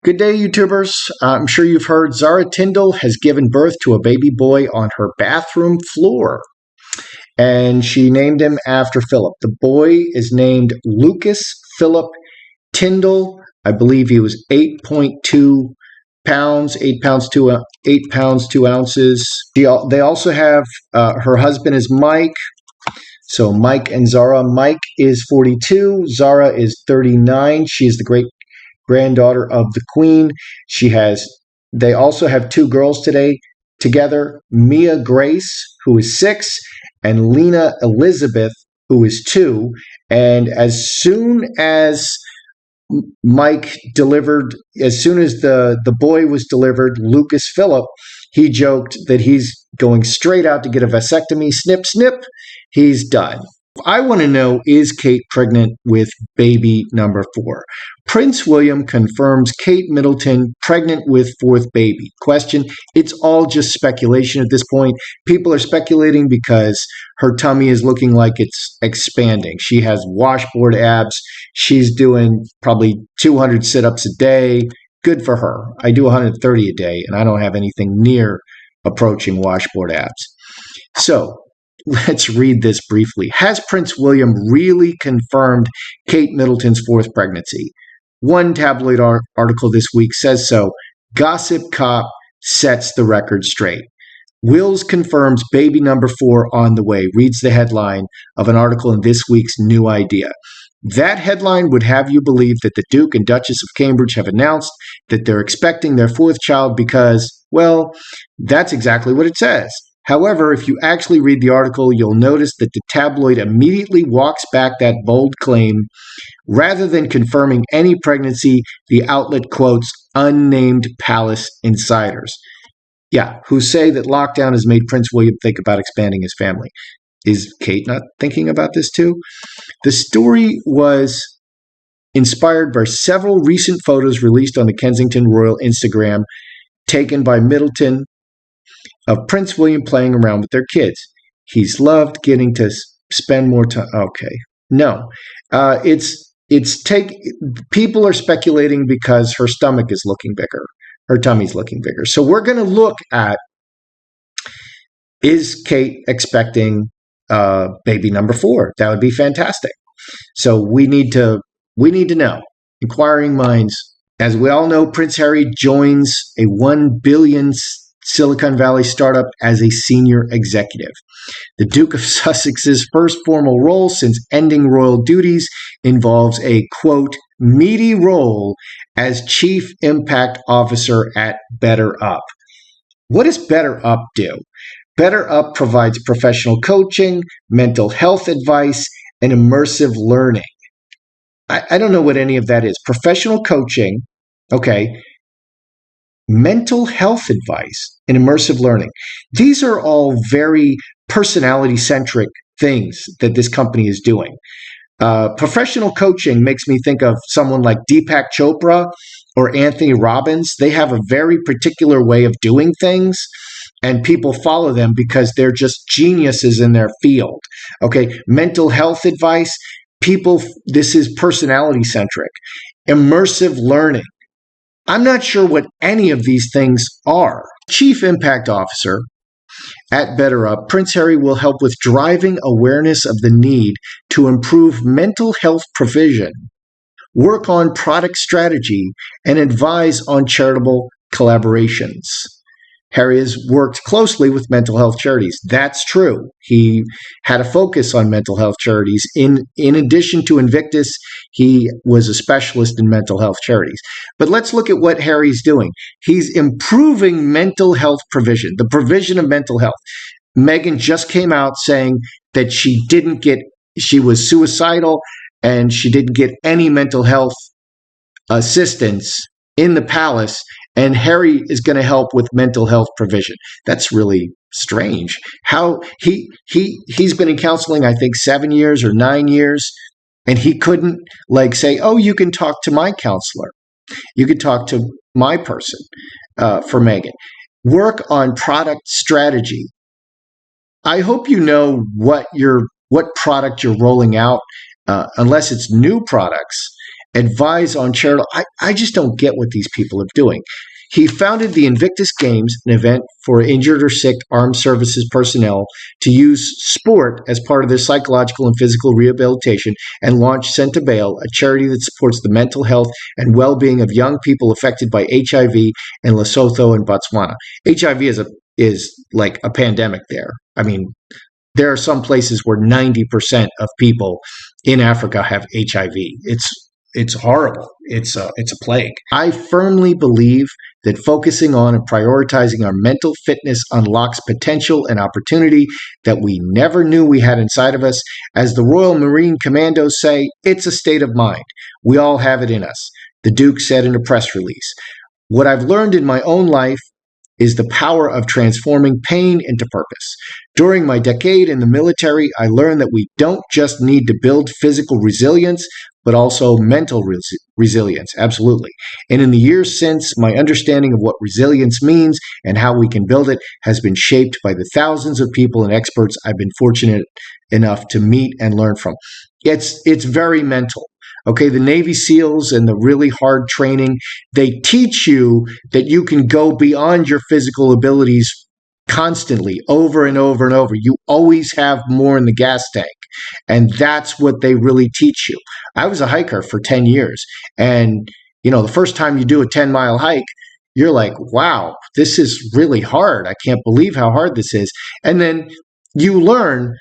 Good day, YouTubers. I'm sure you've heard Zara Tindall has given birth to a baby boy on her bathroom floor, and she named him after Philip. The boy is named Lucas Philip Tindall. I believe he was 8.2 pounds, 8 pounds 2 ounces. They also have her husband is Mike. So Mike and Zara. Mike is 42. Zara is 39. She is the great granddaughter of the Queen. They also have two girls together, Mia Grace, who is 6, and Lena Elizabeth, who is 2. And as soon as Mike delivered, as soon as the boy was delivered, Lucas Philip, he joked that he's going straight out to get a vasectomy. Snip, snip, he's done. I want to know, is Kate pregnant with baby number 4? Prince William confirms Kate Middleton pregnant with 4th baby. Question, it's all just speculation at this point. People are speculating because her tummy is looking like it's expanding. She has washboard abs. She's doing probably 200 sit-ups a day. Good for her. I do 130 a day, and I don't have anything near approaching washboard abs. So, let's read this briefly. Has Prince William really confirmed Kate Middleton's 4th pregnancy? One tabloid article this week says so. Gossip Cop sets the record straight. Wills confirms baby number 4 on the way, reads the headline of an article in this week's New Idea. That headline would have you believe that the Duke and Duchess of Cambridge have announced that they're expecting their 4th child because, well, that's exactly what it says. However, if you actually read the article, you'll notice that the tabloid immediately walks back that bold claim. Rather than confirming any pregnancy, the outlet quotes unnamed palace insiders. Yeah, who say that lockdown has made Prince William think about expanding his family. Is Kate not thinking about this too? The story was inspired by several recent photos released on the Kensington Royal Instagram, taken by Middleton, of Prince William playing around with their kids. He's loved getting to spend more time. Okay, no, people are speculating because her stomach is looking bigger, her tummy's looking bigger. So we're going to look at, is Kate expecting baby number 4? That would be fantastic. So we need to know. Inquiring minds. As we all know, Prince Harry joins a $1 billion Silicon Valley startup as a senior executive. The Duke of Sussex's first formal role since ending royal duties involves a, quote, meaty role as Chief Impact Officer at Better Up. What does Better Up do? Better Up provides professional coaching, mental health advice, and immersive learning. I don't know what any of that is. Professional coaching, okay, mental health advice, and immersive learning. These are all very personality-centric things that this company is doing. Professional coaching makes me think of someone like Deepak Chopra or Anthony Robbins. They have a very particular way of doing things, and people follow them because they're just geniuses in their field. Okay, mental health advice, this is personality-centric. Immersive learning. I'm not sure what any of these things are. Chief Impact Officer at Better Up, Prince Harry will help with driving awareness of the need to improve mental health provision, work on product strategy, and advise on charitable collaborations. Harry has worked closely with mental health charities. That's true. He had a focus on mental health charities. In addition to Invictus, he was a specialist in mental health charities. But let's look at what Harry's doing. He's improving mental health provision, the provision of mental health. Meghan just came out saying that she was suicidal and she didn't get any mental health assistance in the palace, and Harry is going to help with mental health provision. That's really strange. How he's been in counseling, I think 7 years or 9 years, and he couldn't say, oh, you can talk to my counselor. You could talk to my person for Meghan. Work on product strategy. I hope you know what product you're rolling out, unless it's new products. advise on charitable. I just don't get what these people are doing. He founded the Invictus Games, an event for injured or sick armed services personnel to use sport as part of their psychological and physical rehabilitation, and launched Sent to Bail, a charity that supports the mental health and well-being of young people affected by HIV in Lesotho and Botswana. HIV is like a pandemic there. I mean, there are some places where 90% of people in Africa have HIV. It's horrible. It's a plague. I firmly believe that focusing on and prioritizing our mental fitness unlocks potential and opportunity that we never knew we had inside of us. As the Royal Marine Commandos say, it's a state of mind. We all have it in us, the Duke said in a press release. What I've learned in my own life is the power of transforming pain into purpose. During my decade in the military, I learned that we don't just need to build physical resilience, but also mental resilience. Absolutely. And in the years since, my understanding of what resilience means and how we can build it has been shaped by the thousands of people and experts I've been fortunate enough to meet and learn from. It's very mental. Okay, the Navy SEALs and the really hard training, they teach you that you can go beyond your physical abilities constantly, over and over and over. You always have more in the gas tank. And that's what they really teach you. I was a hiker for 10 years. And, the first time you do a 10-mile hike, you're like, wow, this is really hard. I can't believe how hard this is. And then you learn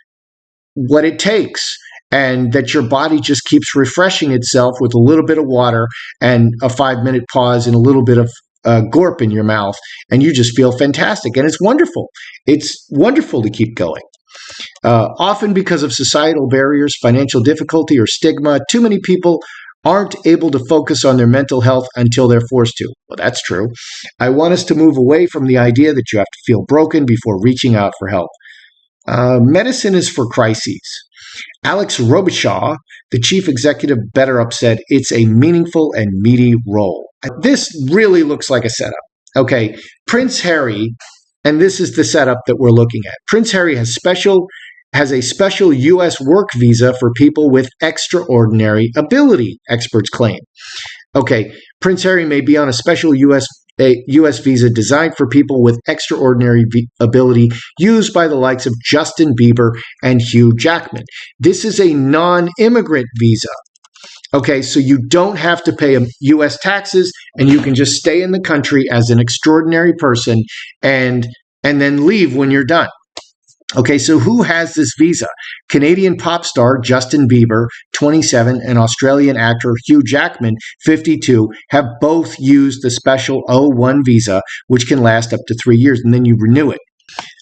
what it takes, and that your body just keeps refreshing itself with a little bit of water and a 5-minute pause and a little bit of gorp in your mouth, and you just feel fantastic. And it's wonderful. It's wonderful to keep going. Often because of societal barriers, financial difficulty, or stigma, too many people aren't able to focus on their mental health until they're forced to. Well, that's true. I want us to move away from the idea that you have to feel broken before reaching out for help. Medicine is for crises. Alex Robichaud, the chief executive, BetterUp, said it's a meaningful and meaty role. This really looks like a setup. Okay, Prince Harry, and this is the setup that we're looking at. Prince Harry has a special U.S. work visa for people with extraordinary ability, experts claim. Okay, Prince Harry may be on a special U.S. visa designed for people with extraordinary ability, used by the likes of Justin Bieber and Hugh Jackman. This is a non-immigrant visa. Okay, so you don't have to pay U.S. taxes, and you can just stay in the country as an extraordinary person and then leave when you're done. Okay, so who has this visa? Canadian pop star Justin Bieber, 27, and Australian actor Hugh Jackman, 52, have both used the special O1 visa, which can last up to 3 years, and then you renew it.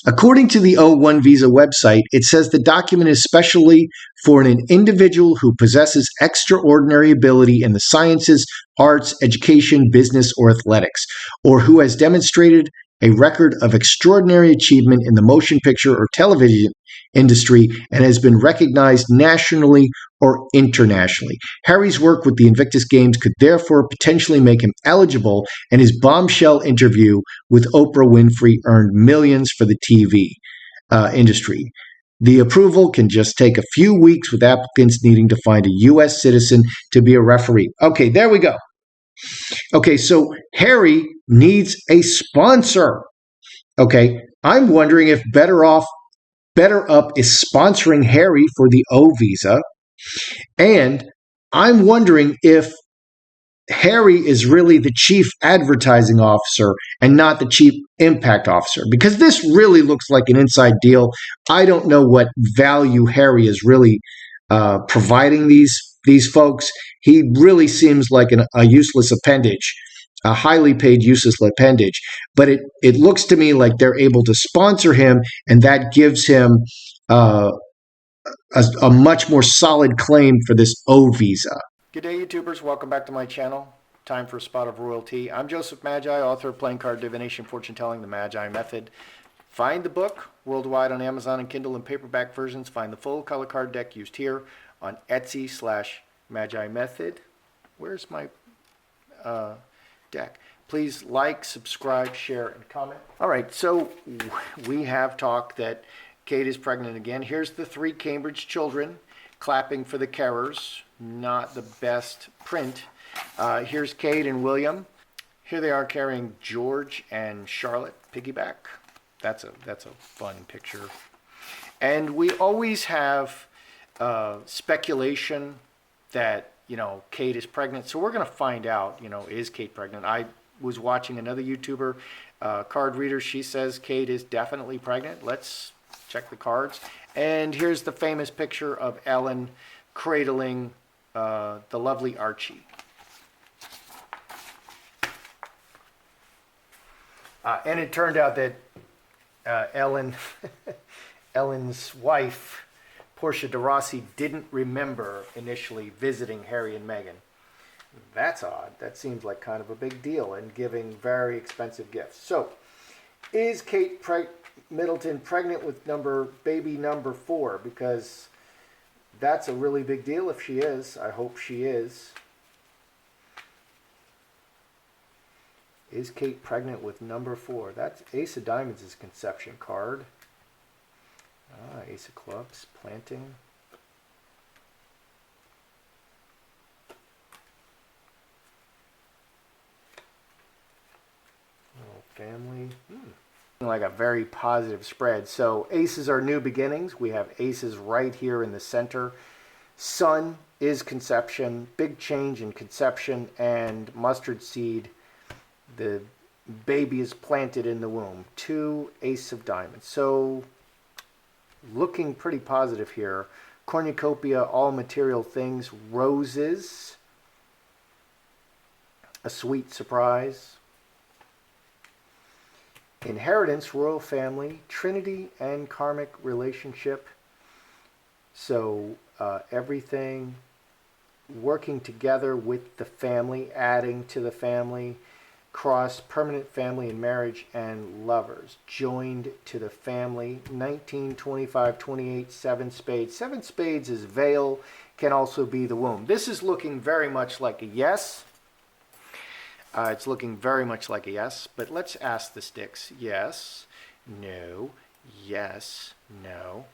According to the O1 visa website, it says the document is specially for an individual who possesses extraordinary ability in the sciences, arts, education, business, or athletics, or who has demonstrated a record of extraordinary achievement in the motion picture or television industry and has been recognized nationally or internationally. Harry's work with the Invictus Games could therefore potentially make him eligible, and his bombshell interview with Oprah Winfrey earned millions for the TV industry. The approval can just take a few weeks, with applicants needing to find a U.S. citizen to be a referee. Okay, there we go. Okay, so Harry needs a sponsor. Okay, I'm wondering if BetterUp is sponsoring Harry for the O visa, and I'm wondering if Harry is really the chief advertising officer and not the chief impact officer, because this really looks like an inside deal. I don't know what value Harry is really providing these folks. He really seems like a useless appendage, a highly paid useless appendage. But it looks to me like they're able to sponsor him, and that gives him a much more solid claim for this O visa. Good day, YouTubers. Welcome back to my channel. Time for a spot of royalty. I'm Joseph Magi, author of Playing Card Divination, Fortune Telling, The Magi Method. Find the book worldwide on Amazon and Kindle in paperback versions. Find the full color card deck used here on Etsy/Magi Method. Where's my deck? Please like, subscribe, share, and comment. All right, so we have talked that Kate is pregnant again. Here's the 3 Cambridge children clapping for the carers. not the best print. Here's Kate and William. Here they are carrying George and Charlotte piggyback. That's a fun picture. And we always have speculation that, Kate is pregnant. So we're going to find out, is Kate pregnant? I was watching another YouTuber, card reader. She says Kate is definitely pregnant. Let's check the cards. And here's the famous picture of Ellen cradling the lovely Archie. And it turned out that Ellen's wife, Portia de Rossi, didn't remember initially visiting Harry and Meghan. That's odd. That seems like kind of a big deal and giving very expensive gifts. So, is Kate Middleton pregnant with baby number 4? Because that's a really big deal if she is. I hope she is. Is Kate pregnant with number 4? That's Ace of Diamonds' conception card. Ace of Clubs, planting. Little family. Like a very positive spread. So aces are new beginnings. We have aces right here in the center. Sun is conception, big change in conception, and mustard seed. The baby is planted in the womb. 2 Ace of Diamonds. So looking pretty positive here. Cornucopia, all material things. Roses. A sweet surprise. Inheritance, royal family, Trinity, and karmic relationship. So everything working together with the family, adding to the family. Cross, permanent family and marriage, and lovers joined to the family. 19, 25, 28, 7 spades. 7 spades is veil, can also be the womb. This is looking very much like a yes. It's looking very much like a yes, but let's ask the sticks. Yes, no, yes, no.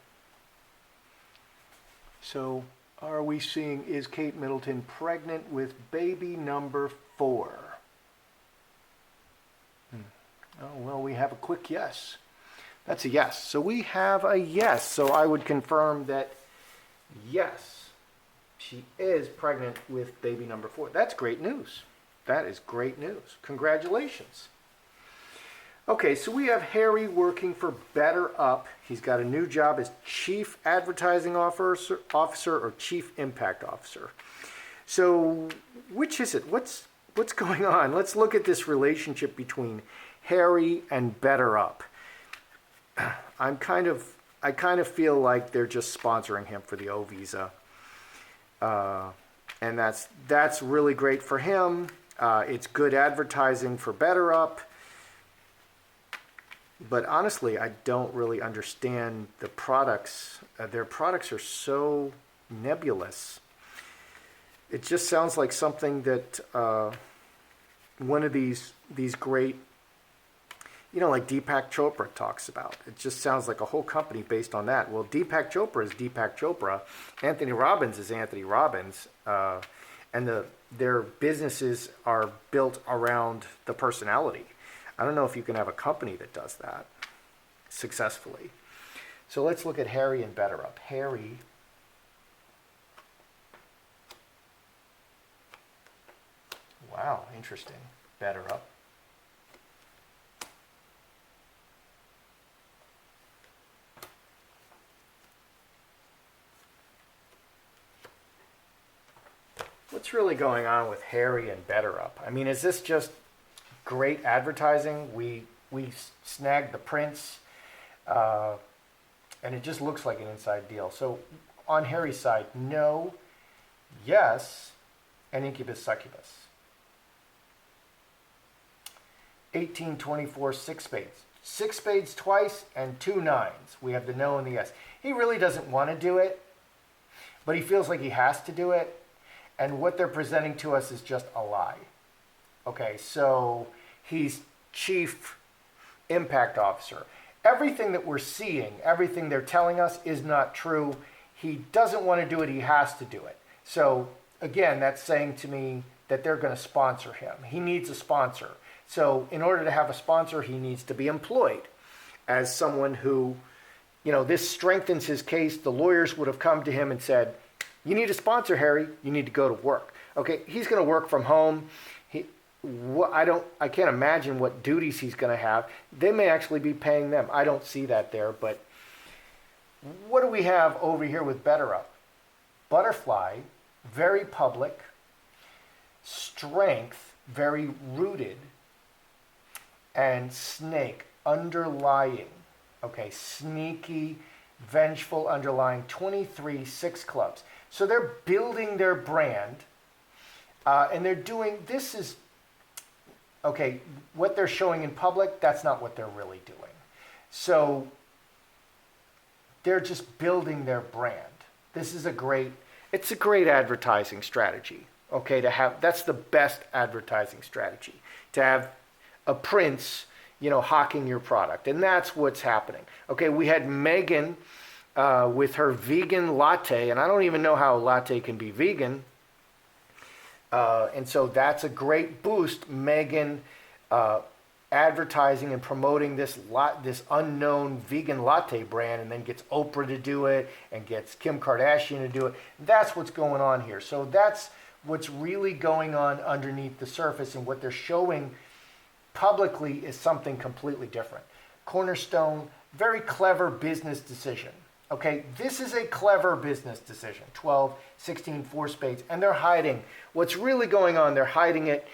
So are we seeing, is Kate Middleton pregnant with baby number 4? Oh, well, we have a quick yes. That's a yes. So we have a yes. So I would confirm that, yes, she is pregnant with baby number 4. That's great news. That is great news. Congratulations. Okay, so we have Harry working for Better Up. He's got a new job as Chief Advertising Officer or Chief Impact Officer. So which is it? What's going on? Let's look at this relationship between Harry and Better Up. I kind of feel like they're just sponsoring him for the O visa, and that's really great for him. It's good advertising for Better Up, but honestly, I don't really understand the products. Their products are so nebulous. It just sounds like something that one of these great, like Deepak Chopra talks about. It just sounds like a whole company based on that. Well, Deepak Chopra is Deepak Chopra. Anthony Robbins is Anthony Robbins. And their businesses are built around the personality. I don't know if you can have a company that does that successfully. So let's look at Harry and Better Up. Harry. Wow, interesting. Better Up. What's really going on with Harry and Better Up? I mean, is this just great advertising? We snagged the prints, and it just looks like an inside deal. So on Harry's side, no, yes, and Incubus Succubus. 18, 24, 6 spades. 6 spades twice and 2 nines. We have the no and the yes. He really doesn't want to do it, but he feels like he has to do it. And what they're presenting to us is just a lie. Okay, so he's Chief Impact Officer. Everything that we're seeing, everything they're telling us is not true. He doesn't want to do it, he has to do it. So again, that's saying to me that they're going to sponsor him. He needs a sponsor. So in order to have a sponsor, he needs to be employed as someone who, this strengthens his case. The lawyers would have come to him and said, you need a sponsor, Harry. You need to go to work. Okay, he's going to work from home. I can't imagine what duties he's going to have. They may actually be paying them. I don't see that there. But what do we have over here with Better Up? Butterfly, very public. Strength, very rooted. And snake, underlying. Okay, sneaky, vengeful, underlying. 23, 6 clubs. So they're building their brand. And they're doing, this is, okay, what they're showing in public, that's not what they're really doing. So they're just building their brand. This is it's a great advertising strategy, okay, that's the best advertising strategy, to have a prince, hawking your product. And that's what's happening. Okay, we had Megan with her vegan latte, and I don't even know how a latte can be vegan. And so that's a great boost. Megan advertising and promoting this unknown vegan latte brand, and then gets Oprah to do it and gets Kim Kardashian to do it. That's what's going on here. So that's what's really going on underneath the surface, and what they're showing publicly is something completely different. Cornerstone, very clever business decision. Okay, this is a clever business decision. 12, 16, 4 spades, and they're hiding. What's really going on, they're hiding it.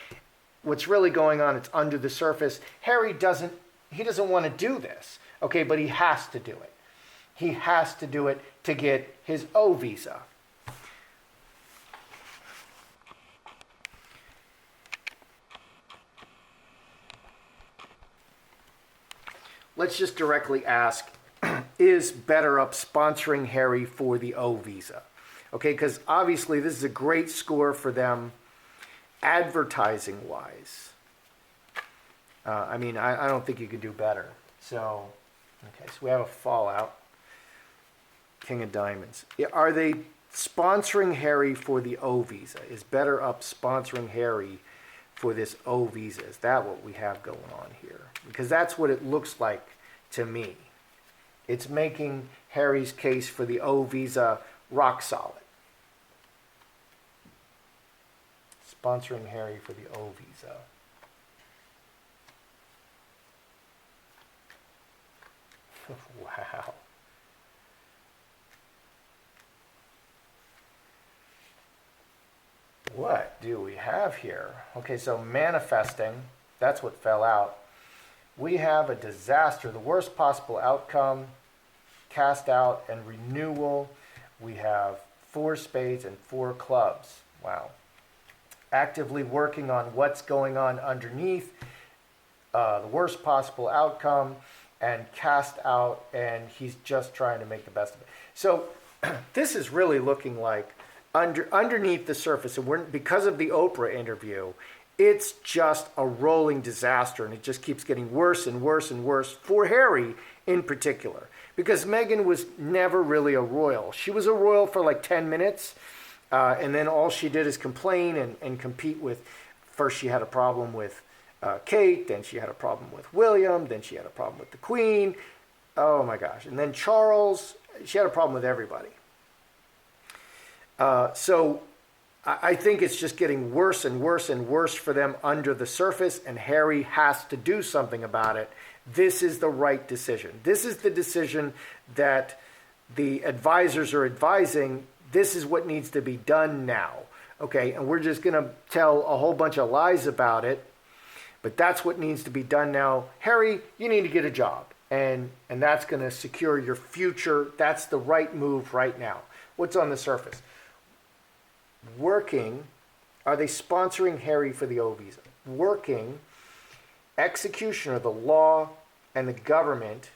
What's really going on, it's under the surface. Harry doesn't want to do this, okay, but he has to do it. He has to do it to get his O visa. Let's just directly ask, is Better Up sponsoring Harry for the O visa? Okay, because obviously this is a great score for them advertising-wise. I don't think you could do better. So we have a fallout. King of Diamonds. Are they sponsoring Harry for the O visa? Is Better Up sponsoring Harry for this O visa? Is that what we have going on here? Because that's what it looks like to me. It's making Harry's case for the O visa rock solid. Sponsoring Harry for the O visa. Wow. What do we have here? Okay, so manifesting, that's what fell out. We have a disaster, the worst possible outcome, cast out and renewal. We have 4 spades and 4 clubs. Wow. Actively working on what's going on underneath, the worst possible outcome, and cast out, and he's just trying to make the best of it. So this is really looking like underneath the surface, and because of the Oprah interview, it's just a rolling disaster, and it just keeps getting worse and worse and worse for Harry in particular. Because Meghan was never really a royal. She was a royal for like 10 minutes, and then all she did is complain and compete with. First she had a problem with Kate, then she had a problem with William, then she had a problem with the Queen. Oh my gosh. And then Charles, she had a problem with everybody. So I think it's just getting worse and worse and worse for them under the surface, and Harry has to do something about it. This is the right decision. This is the decision that the advisors are advising. This is what needs to be done now. Okay, and we're just going to tell a whole bunch of lies about it, but that's what needs to be done now. Harry, you need to get a job, and that's going to secure your future. That's the right move right now. What's on the surface? Working, are they sponsoring Harry for the O visa? Working, execution of the law and the government,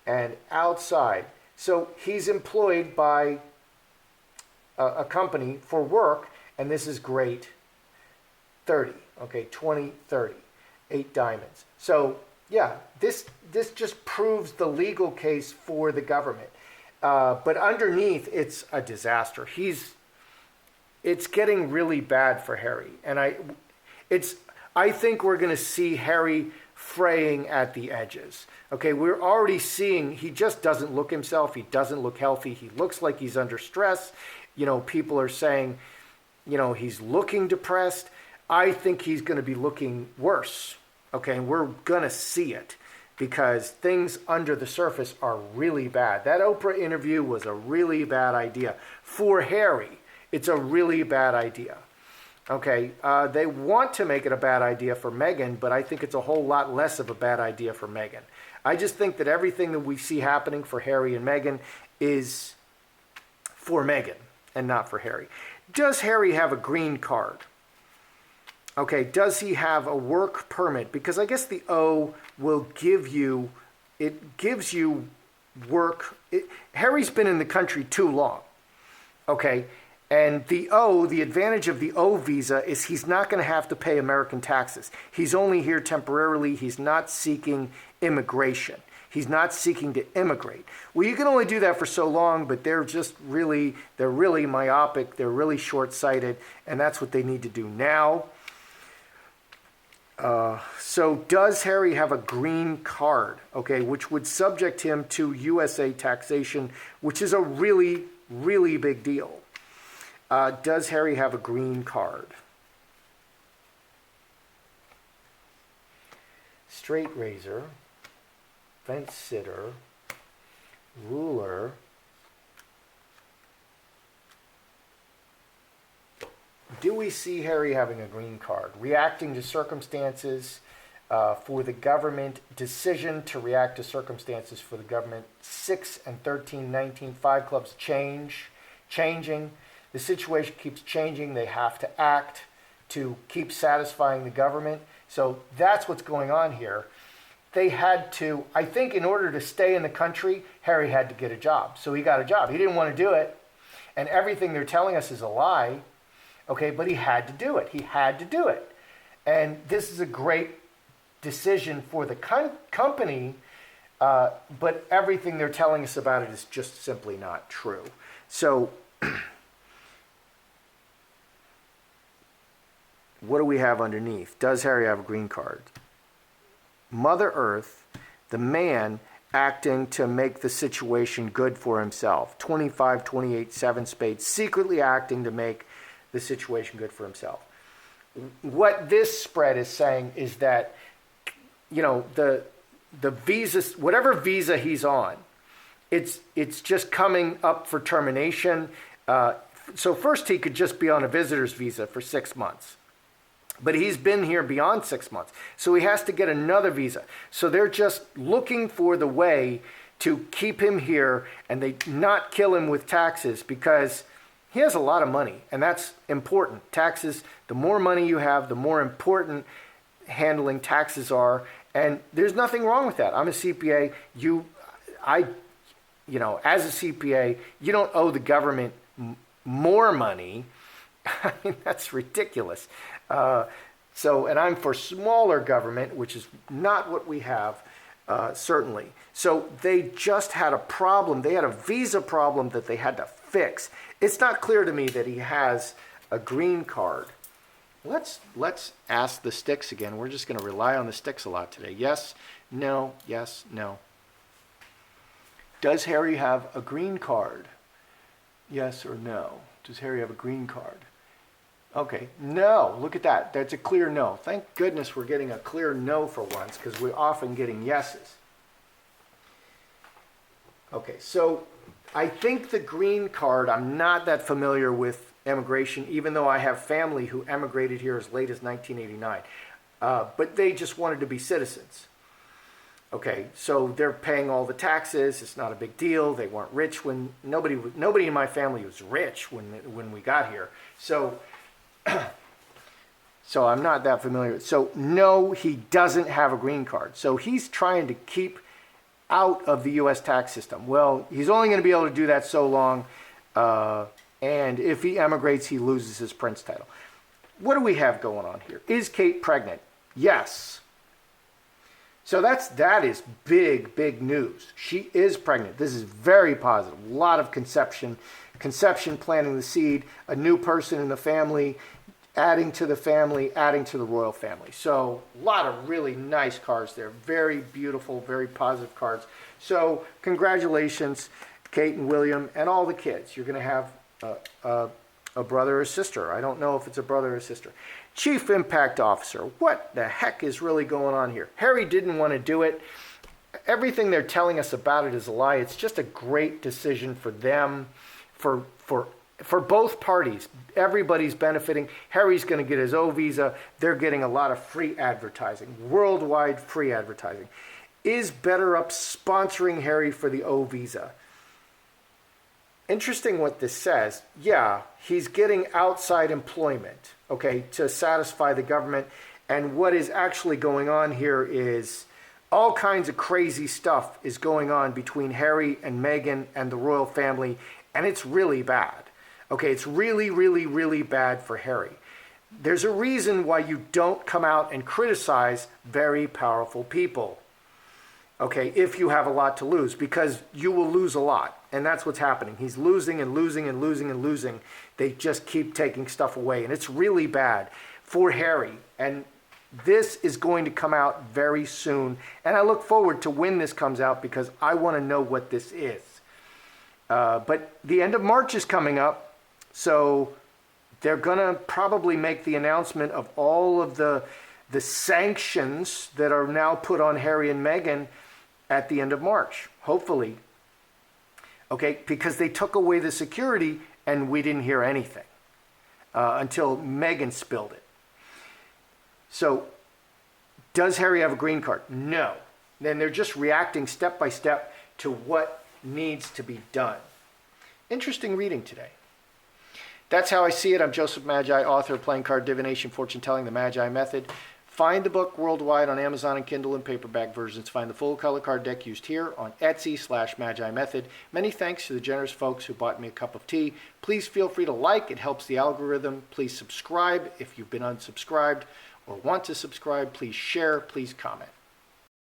and outside. So he's employed by a company for work, and this is great. 30, okay, 20, 30, 8 diamonds. So yeah, this just proves the legal case for the government. But underneath, it's a disaster. it's getting really bad for Harry. And I think we're going to see Harry fraying at the edges. Okay, we're already seeing he just doesn't look himself. He doesn't look healthy. He looks like he's under stress. People are saying, he's looking depressed. I think he's going to be looking worse. Okay, and we're going to see it because things under the surface are really bad. That Oprah interview was a really bad idea. For Harry, it's a really bad idea. Okay, they want to make it a bad idea for Meghan, but I think it's a whole lot less of a bad idea for Meghan. I just think that everything that we see happening for Harry and Meghan is for Meghan and not for Harry. Does Harry have a green card? Okay, does he have a work permit? Because I guess the O will give you, it gives you work. Harry's been in the country too long. Okay, and the advantage of the O visa is he's not going to have to pay American taxes. He's only here temporarily. He's not seeking immigration. He's not seeking to immigrate. Well, you can only do that for so long, but they're really myopic. They're really short-sighted, and that's what they need to do now. So does Harry have a green card, okay, which would subject him to USA taxation, which is a really, really big deal. Does Harry have a green card? Straight razor, fence sitter, ruler, do we see Harry having a green card? Reacting to circumstances for the government. Decision to react to circumstances for the government. 6 and 13, 19, 5 clubs changing. The situation keeps changing. They have to act to keep satisfying the government. So that's what's going on here. They had to, I think in order to stay in the country, Harry had to get a job. So he got a job. He didn't want to do it. And everything they're telling us is a lie. Okay, but he had to do it. He had to do it. And this is a great decision for the company, but everything they're telling us about it is just simply not true. So what do we have underneath? Does Harry have a green card? Mother Earth, the man acting to make the situation good for himself. 25, 28, 7 spades, secretly acting to make the situation good for himself. What this spread is saying is that, the visa, whatever visa he's on, it's just coming up for termination. So first he could just be on a visitor's visa for 6 months. But he's been here beyond 6 months. So he has to get another visa. So they're just looking for the way to keep him here and they not kill him with taxes because he has a lot of money, and that's important. Taxes, the more money you have, the more important handling taxes are, and there's nothing wrong with that. I'm a CPA. As a CPA, you don't owe the government more money. I mean, that's ridiculous. And I'm for smaller government, which is not what we have, certainly. So they just had a problem. They had a visa problem that they had to fix. It's not clear to me that he has a green card. Let's ask the sticks again. We're just going to rely on the sticks a lot today. Yes, no, yes, no. Does Harry have a green card? Yes or no? Does Harry have a green card? Okay, no. Look at that. That's a clear no. Thank goodness we're getting a clear no for once because we're often getting yeses. Okay, so I think the green card, I'm not that familiar with immigration, even though I have family who emigrated here as late as 1989. But they just wanted to be citizens. Okay, so they're paying all the taxes. It's not a big deal. They weren't rich when nobody in my family was rich when we got here. So I'm not that familiar. So no, he doesn't have a green card. So he's trying to keep out of the U.S. tax system. Well, he's only going to be able to do that so long, and if he emigrates, he loses his prince title. What do we have going on here? Is Kate pregnant? Yes. So that is big news. She is pregnant. This is very positive. A lot of conception conception, planting the seed, a new person in the family, adding to the royal family. So a lot of really nice cards there. Very beautiful, very positive cards. So congratulations, Kate and William and all the kids. You're going to have a brother or sister. I don't know if it's a brother or sister. Chief Impact Officer. What the heck is really going on here? Harry didn't want to do it. Everything they're telling us about it is a lie. It's just a great decision for them, for both parties. Everybody's benefiting. Harry's going to get his O visa. They're getting a lot of free advertising, worldwide free advertising. Is BetterUp sponsoring Harry for the O visa? Interesting what this says. Yeah, he's getting outside employment, okay, to satisfy the government. And what is actually going on here is all kinds of crazy stuff is going on between Harry and Meghan and the royal family, and it's really bad. Okay, it's really, really, really bad for Harry. There's a reason why you don't come out and criticize very powerful people. Okay, if you have a lot to lose, because you will lose a lot. And that's what's happening. He's losing and losing and losing and losing. They just keep taking stuff away. And it's really bad for Harry. And this is going to come out very soon. And I look forward to when this comes out because I want to know what this is. But the end of March is coming up. So they're going to probably make the announcement of all of the sanctions that are now put on Harry and Meghan at the end of March, hopefully. Okay, because they took away the security and we didn't hear anything until Meghan spilled it. So does Harry have a green card? No. Then they're just reacting step by step to what needs to be done. Interesting reading today. That's how I see it. I'm Joseph Magi, author of Playing Card Divination, Fortune Telling, The Magi Method. Find the book worldwide on Amazon and Kindle and paperback versions. Find the full color card deck used here on Etsy/Magi Method. Many thanks to the generous folks who bought me a cup of tea. Please feel free to like. It helps the algorithm. Please subscribe if you've been unsubscribed or want to subscribe. Please share. Please comment.